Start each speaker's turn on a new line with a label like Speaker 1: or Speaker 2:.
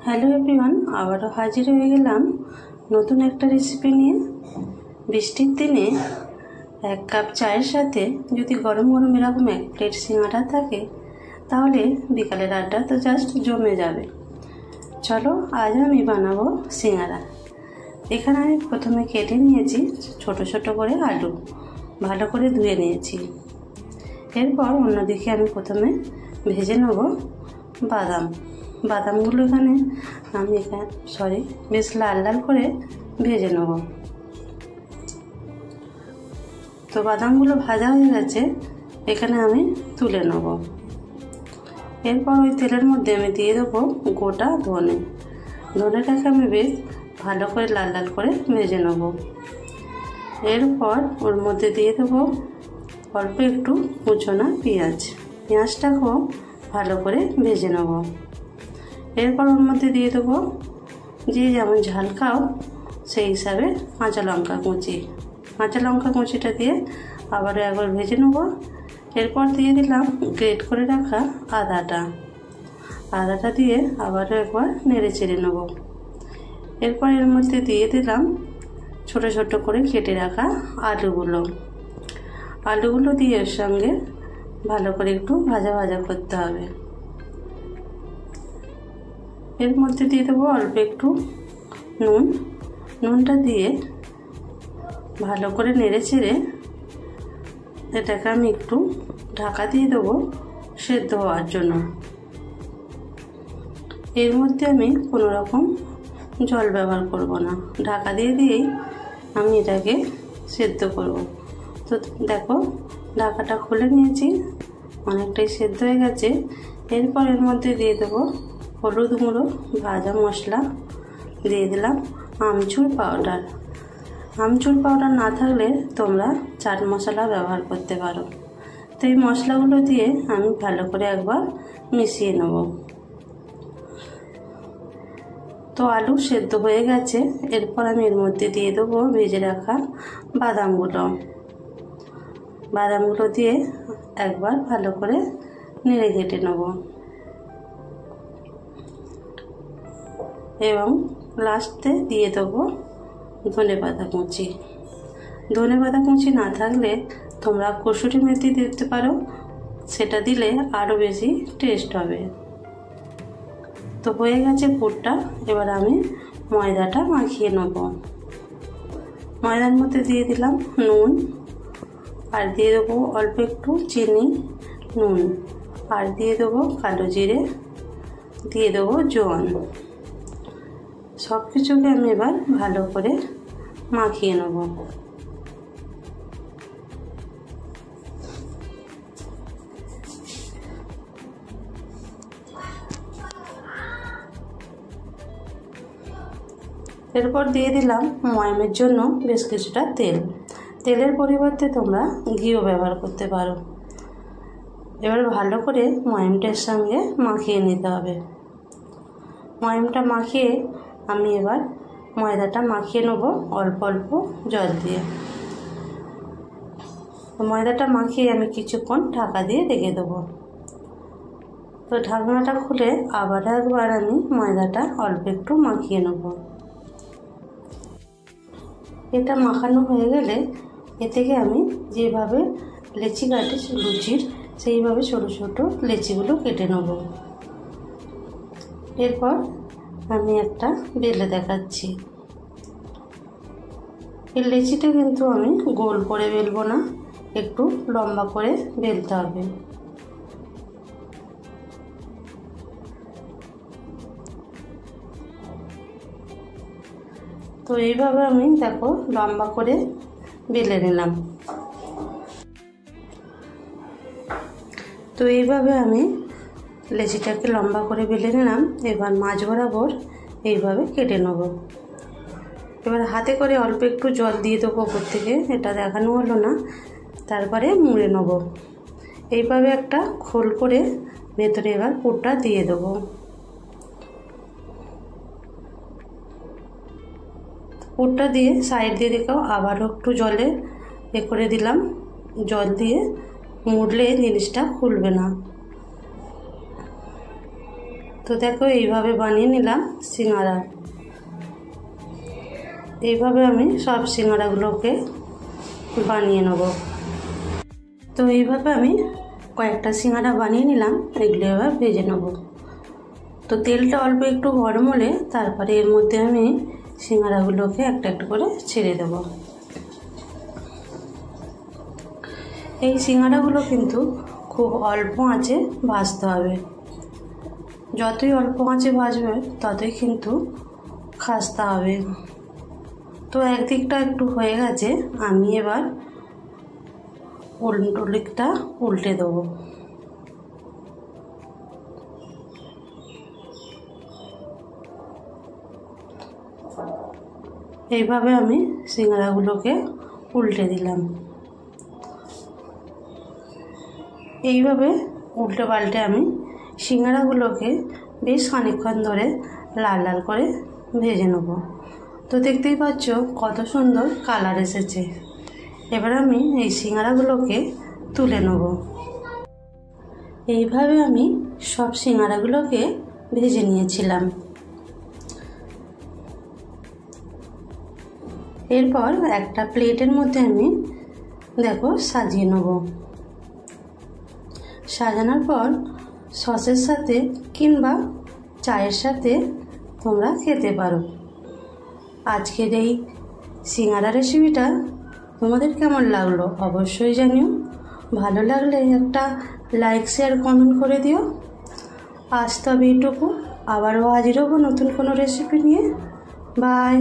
Speaker 1: Hello everyone, আবারও হাজির হয়ে গেলাম নতুন একটা রেসিপি নিয়ে। বৃষ্টির দিনে এক কাপ চায়ের সাথে যদি গরম গরম এরকম এক প্লেট সিঙ্গাড়া থাকে তাহলে বিকালের আড্ডা তো জাস্ট জমে যাবে। চলো আজ আমি বানাবো সিঙ্গাড়া। এখানে আমি প্রথমে কেটে নিয়েছি ছোট ছোট করে আলু, ভালো করে ধুয়ে নিয়েছি। এরপর অন্যদিকে আমি প্রথমে ভেজে নেব বাদামগুলো আমি বেশ লাল লাল করে ভেজে নেব। তো বাদামগুলো ভাজা হয়ে গেছে, এখানে আমি তুলে নেব। এরপর ওই তেলের মধ্যে আমি দিয়ে দেবো গোটা ধনেটাকে আমি বেশ ভালো করে লাল লাল করে ভেজে নেব। এরপর ওর মধ্যে দিয়ে দেবো অল্প একটু কুচনো পেঁয়াজটাকেও ভালো করে ভেজে নেব। এরপর ওর মধ্যে দিয়ে দেবো যে যেমন ঝাল খাও সেই হিসাবে কাঁচা লঙ্কা কুচিটা দিয়ে আবারও একবার ভেজে নেব। এরপর দিয়ে দিলাম গ্রেট করে রাখা আদাটা দিয়ে আবারও একবার নেড়ে চেড়ে নেব। এরপর এর মধ্যে দিয়ে দিলাম ছোট ছোট করে কেটে রাখা আলুগুলো দিয়ে এর সঙ্গে ভালো করে একটু ভাজা করতে হবে। এর মধ্যে দিয়ে দেবো অল্প একটু নুনটা দিয়ে ভালো করে নেড়ে চেড়ে এটাকে আমি একটু ঢাকা দিয়ে দেবো সেদ্ধ হওয়ার জন্য। এর মধ্যে আমি কোনো রকম জল ব্যবহার করব না, ঢাকা দিয়েই আমি এটাকে সেদ্ধ করব। তো দেখো ঢাকাটা খুলে নিয়েছি, অনেকটাই সেদ্ধ হয়ে গেছে। এরপর এর মধ্যে দিয়ে দেবো হলুদ গুঁড়ো, ভাজা মশলা, দিয়ে দিলাম আমচুর পাউডার না থাকলে তোমরা চাট মশলা ব্যবহার করতে পারো। তো এই মশলাগুলো দিয়ে আমি ভালো করে একবার মিশিয়ে নেব। তো আলু সেদ্ধ হয়ে গেছে, এরপর আমি এর মধ্যে দিয়ে দেবো ভেজে রাখা বাদামগুলো দিয়ে একবার ভালো করে নেড়ে ঘেটে নেব। এবং লাস্টে দিয়ে দেবো ধনেপাতা কুচি না থাকলে তোমরা কসুরি মেথি দিতে পারো, সেটা দিলে আরও বেশি টেস্ট হবে। তো হয়ে গেছে পুরটা, এবার আমি ময়দাটা মাখিয়ে নেব। ময়দার মধ্যে দিয়ে দিলাম নুন, আর দিয়ে দেবো অল্প একটু চিনি, নুন, আর দিয়ে দেবো কালো জিরে, দিয়ে দেবো জোয়ান। সব কিছুকে আমি এবার ভালো করে মাখিয়ে নেব। এরপর দিয়ে দিলাম ময়ামের জন্য বেশ কিছুটা তেলের পরিবর্তে তোমরা ঘিও ব্যবহার করতে পারো। এবার ভালো করে ময়ামটার সঙ্গে মাখিয়ে নিতে হবে। ময়ামটা মাখিয়ে আমি এবার ময়দাটা মাখিয়ে নেব অল্প অল্প জল দিয়ে। ময়দাটা মাখিয়ে আমি কিছুক্ষণ ঢাকা দিয়ে রেখে দেবো। তো ঢাকনাটা খুলে আবার একবার আমি ময়দাটা অল্প একটু মাখিয়ে নেব। এটা মাখানো হয়ে গেলে এ থেকে আমি যেভাবে লেচি কাটি লুচির, সেইভাবে ছোট ছোট লেচিগুলো কেটে নেব। এরপর আমি একটা বেলে দেখাচ্ছি। এই লেচিটা কিন্তু আমি গোল করে বেলবো না, একটু লম্বা করে বেলতে হবে। তো এইভাবে আমি দেখো লম্বা করে বেলে নিলাম। তো এইভাবে আমি লেচিটাকে লম্বা করে বেলে নিলাম। এবার মাঝ বরাবর এইভাবে কেটে নেব। এবার হাতে করে অল্প একটু জল দিয়ে দেবো ওপর থেকে, এটা দেখানো হলো না। তারপরে মুড়ে নেব। এইভাবে একটা খোল করে ভেতরে এবার পুরটা দিয়ে দেবো। পুরটা দিয়ে সাইড দিয়ে দিকেও আবারও একটু জলে করে দিলাম। জল দিয়ে মুড়লে জিনিসটা খুলবে না। তো দেখো এইভাবে বানিয়ে নিলাম সিঙ্গারা। এইভাবে আমি সব সিঙ্গারাগুলোকে বানিয়ে নেব। তো এইভাবে আমি কয়েকটা সিঙ্গারা বানিয়ে নিলাম, এগুলো এবার ভেজে নেব। তো তেলটা অল্প একটু গরম হলে তারপরে এর মধ্যে আমি সিঙ্গারাগুলোকে একটা একটা করে ছেড়ে দেব। এই সিঙ্গারাগুলো কিন্তু খুব অল্প আঁচে ভাজতে হবে, যতই অল্প আঁচে ভাজবে ততই কিন্তু খাস্তা হবে। তো একদিকটা একটু হয়ে গেছে, আমি এবার উল্টো দিকটা উল্টে দেবো। এইভাবে আমি সিঙ্গারাগুলোকে উল্টে দিলাম। এইভাবে উল্টে পাল্টে আমি সিঙ্গারাগুলোকে বেশ খানিকক্ষণ ধরে লাল লাল করে ভেজে নেব। তো দেখতেই পাচ্ছ কত সুন্দর কালার এসেছে। এবার আমি এই সিঙ্গারাগুলোকে তুলে নেব। এইভাবে আমি সব সিঙ্গারাগুলোকে ভেজে নিয়েছিলাম। এরপর একটা প্লেটের মধ্যে আমি দেখো সাজিয়ে নেব। সাজানোর পর সসের সাথে কিংবা চায়ের সাথে তোমরা খেতে পারো। আজকের এই সিঙ্গারা রেসিপিটা তোমাদের কেমন লাগলো অবশ্যই জানিও। ভালো লাগলে একটা লাইক শেয়ার কমেন্ট করে দিও। আজ তবে এইটুকু, আবারও হাজির হবো নতুন কোনো রেসিপি নিয়ে। বাই।